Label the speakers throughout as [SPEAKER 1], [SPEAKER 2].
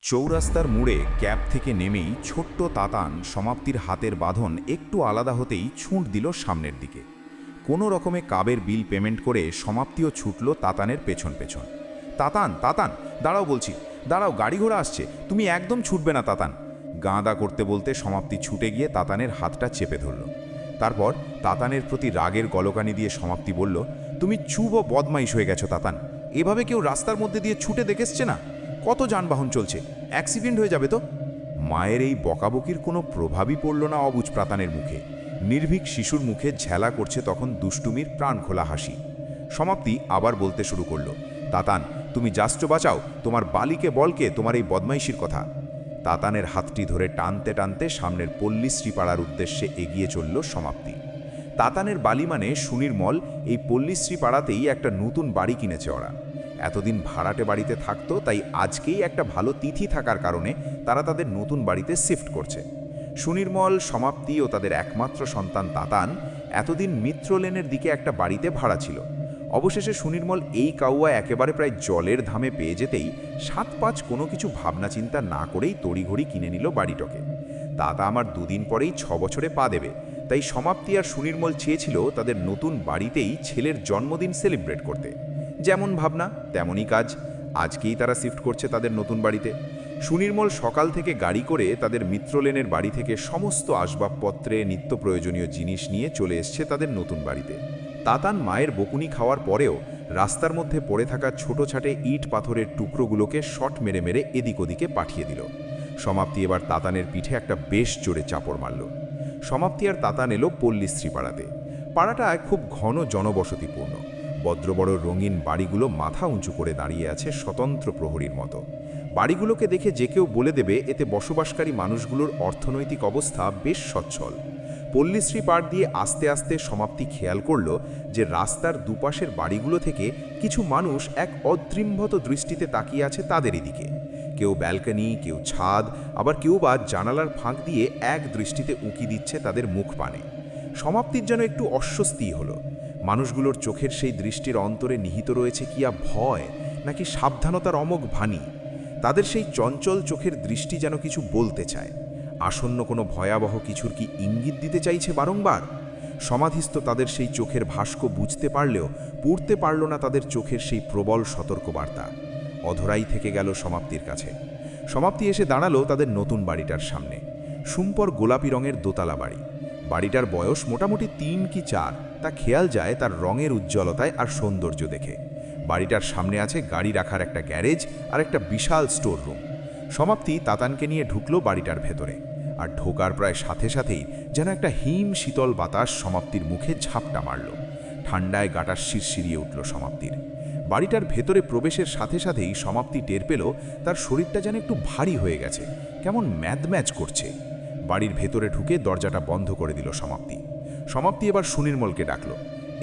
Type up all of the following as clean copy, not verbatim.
[SPEAKER 1] চৌরাস্তার মোড়ে ক্যাব থেকে নেমেই ছোট্ট তাতান সমাপ্তির হাতের বাঁধন একটু আলাদা হতেই ছুঁট দিল সামনের দিকে। কোনো রকমে কাবের বিল পেমেন্ট করে সমাপ্তিও ছুটল তাতানের পেছন পেছন। তাতান তাতান দাঁড়াও বলছি, দাঁড়াও, গাড়ি ঘোড়া আসছে, তুমি একদম ছুটবে না তাতান। গাঁদা করতে বলতে সমাপ্তি ছুটে গিয়ে তাতানের হাতটা চেপে ধরল। তারপর তাতানের প্রতি রাগের গলকানি দিয়ে সমাপ্তি বলল, তুমি চুপ ও বদমাইশ হয়ে গেছো তাতান। এভাবে কেউ রাস্তার মধ্যে দিয়ে ছুটে দেখেছে না? কত যানবাহন চলছে, অ্যাক্সিডেন্ট হয়ে যাবে তো। মায়ের এই বকাবকির কোনো প্রভাবই পড়ল না অবুঝ প্রাতানের মুখে। নির্ভীক শিশুর মুখে ঝেলা করছে তখন দুষ্টুমির প্রাণ খোলা হাসি। সমাপ্তি আবার বলতে শুরু করল, তাতান তুমি যাচ্ছ বাঁচাও, তোমার বালিকে বলকে তোমার এই বদমাইশির কথা। তাতানের হাতটি ধরে টানতে টানতে সামনের পল্লীশ্রীপাড়ার উদ্দেশ্যে এগিয়ে চলল সমাপ্তি। তাতানের বালি মানে সুনির্মল এই পল্লীশ্রীপাড়াতেই একটা নতুন বাড়ি কিনেছে ওরা। এতদিন ভাড়াটে বাড়িতে থাকতো, তাই আজকেই একটা ভালো তিথি থাকার কারণে তারা তাদের নতুন বাড়িতে শিফট করছে। সুনির্মল, সমাপ্তি ও তাদের একমাত্র সন্তান তাতান এতদিন মিত্র লেনের দিকে একটা বাড়িতে ভাড়া ছিল। অবশেষে সুনির্মল এই কাউয়া একেবারে প্রায় জলের ধামে পেয়ে যেতেই ৭-৫ কোনো কিছু ভাবনা চিন্তা না করেই তড়িঘড়ি কিনে নিল বাড়িটাকে। তাতা আমার দুদিন পরেই ৬ বছরে পা দেবে, তাই সমাপ্তি আর সুনির্মল চেয়েছিল তাদের নতুন বাড়িতেই ছেলের জন্মদিন সেলিব্রেট করতে। যেমন ভাবনা তেমনই কাজ, আজকেই তারা শিফট করছে তাদের নতুন বাড়িতে। সুনির্মল সকাল থেকে গাড়ি করে তাদের মিত্রলেনের বাড়ি থেকে সমস্ত আসবাবপত্রে নিত্য প্রয়োজনীয় জিনিস নিয়ে চলে এসছে তাদের নতুন বাড়িতে। তাতান মায়ের বকুনি খাওয়ার পরেও রাস্তার মধ্যে পড়ে থাকা ছোটোছাটে ইট পাথরের টুকরোগুলোকে শট মেরে মেরে এদিক ওদিকে পাঠিয়ে দিল। সমাপ্তি এবার তাতানের পিঠে একটা বেশ জোরে চাপড় মারল। সমাপ্তি আর তাতান এলো পল্লীশ্রীপাড়াতে। পাড়াটা খুব ঘন জনবসতিপূর্ণ। বদ্র বড় রঙিন বাড়িগুলো মাথা উঁচু করে দাঁড়িয়ে আছে স্বতন্ত্র প্রহরীর মতো। বাড়িগুলোকে দেখে যে কেউ বলে দেবে এতে বসবাসকারী মানুষগুলোর অর্থনৈতিক অবস্থা বেশ সচ্ছল। পল্লীশ্রী পাড় দিয়ে আস্তে আস্তে সমাপ্তি খেয়াল করল যে রাস্তার দুপাশের বাড়িগুলো থেকে কিছু মানুষ এক অদৃম্ভত দৃষ্টিতে তাকিয়ে আছে তাদেরই দিকে। কেউ ব্যালকনি, কেউ ছাদ, আবার কেউ বা জানালার ফাঁক দিয়ে এক দৃষ্টিতে উঁকি দিচ্ছে তাদের মুখ পানে। সমাপ্তির যেন একটু অস্বস্তি হলো। মানুষগুলোর চোখের সেই দৃষ্টির অন্তরে নিহিত রয়েছে কি ভয় নাকি সাবধানতার অমোঘ ভানি। তাদের সেই চঞ্চল চোখের দৃষ্টি যেন কিছু বলতে চায়। আসন্ন কোনো ভয়াবহ কিছুর কি ইঙ্গিত দিতে চাইছে বারংবার? সমাধিস্থ তাদের সেই চোখের ভাস্ক বুঝতে পারলেও পড়তে পারল না তাদের চোখের সেই প্রবল সতর্কবার্তা। অধরাই থেকে গেল সমাপ্তির কাছে। সমাপ্তি এসে দাঁড়ালো তাদের নতুন বাড়িটার সামনে। সুম্পর গোলাপি রঙের দোতলা বাড়ি। বাড়িটার বয়স মোটামুটি ৩ কি ৪, তা খেয়াল যায় তার রঙের উজ্জ্বলতায় আর সৌন্দর্য দেখে। বাড়িটার সামনে আছে গাড়ি রাখার একটা গ্যারেজ আর একটা বিশাল স্টোর রুম। সমাপ্তি তাতানকে নিয়ে ঢুকলো বাড়িটার ভেতরে। আর ঢোকার প্রায় সাথে সাথেই যেন একটা হিম শীতল বাতাস সমাপ্তির মুখে ঝাপটা মারল। ঠান্ডায় গাটার শিরশিরিয়ে উঠল সমাপ্তির। বাড়িটার ভেতরে প্রবেশের সাথে সাথেই সমাপ্তি টের পেল তার শরীরটা যেন একটু ভারী হয়ে গেছে, কেমন ম্যাদম্যাচ করছে। বাড়ির ভেতরে ঢুকে দরজাটা বন্ধ করে দিল সমাপ্তি। সমাপ্তি এবার সুনির্মলকে ডাকল,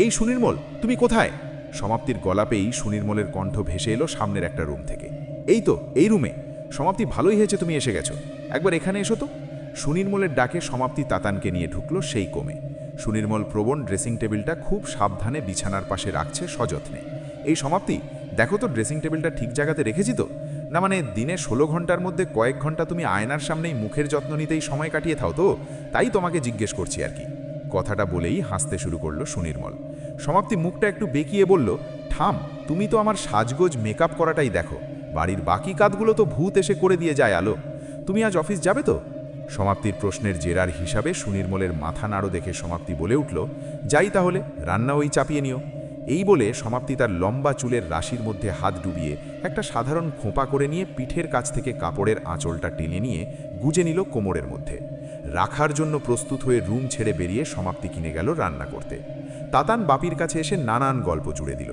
[SPEAKER 1] এই সুনির্মল, তুমি কোথায়? সমাপ্তির গলা পেয়েই সুনির্মলের কণ্ঠ ভেসে এলো সামনের একটা রুম থেকে, এই তো এই রুমে। সমাপ্তি, ভালোই হয়েছে তুমি এসে গেছো, একবার এখানে এসো তো। সুনির্মলের ডাকে সমাপ্তি তাতানকে নিয়ে ঢুকলো সেই কোমে। সুনির্মল প্রবণ ড্রেসিং টেবিলটা খুব সাবধানে বিছানার পাশে রাখছে সযত্নে। এই সমাপ্তি, দেখো তো ড্রেসিং টেবিলটা ঠিক জায়গাতে রেখেছি তো? না মানে দিনে 16 ঘন্টার মধ্যে কয়েক ঘন্টা তুমি আয়নার সামনেই মুখের যত্ন নিতেই সময় কাটিয়ে থাও তো, তাই তোমাকে জিজ্ঞেস করছি আর কি। কথাটা বলেই হাসতে শুরু করলো সুনির্মল। সমাপ্তি মুখটা একটু বেঁকিয়ে বলল, থাম, তুমি তো আমার সাজগোজ মেকআপ করাটাই দেখো, বাড়ির বাকি কাজগুলো তো ভূত এসে করে দিয়ে যায় আলো। তুমি আজ অফিস যাবে তো? সমাপ্তির প্রশ্নের জেরার হিসাবে সুনির্মলের মাথা নাড়ো দেখে সমাপ্তি বলে উঠল, যাই তাহলে, রান্না ওই চাপিয়ে নিও। এই বলে সমাপ্তি তার লম্বা চুলের রাশির মধ্যে হাত ডুবিয়ে একটা সাধারণ খোঁপা করে নিয়ে পিঠের কাছ থেকে কাপড়ের আঁচলটা টেনে নিয়ে গুজে নিল কোমরের মধ্যে। রাখার জন্য প্রস্তুত হয়ে রুম ছেড়ে বেরিয়ে সমাপ্তি কিনে গেল রান্না করতে। তাতান বাপির কাছে এসে নানান গল্প জুড়ে দিল।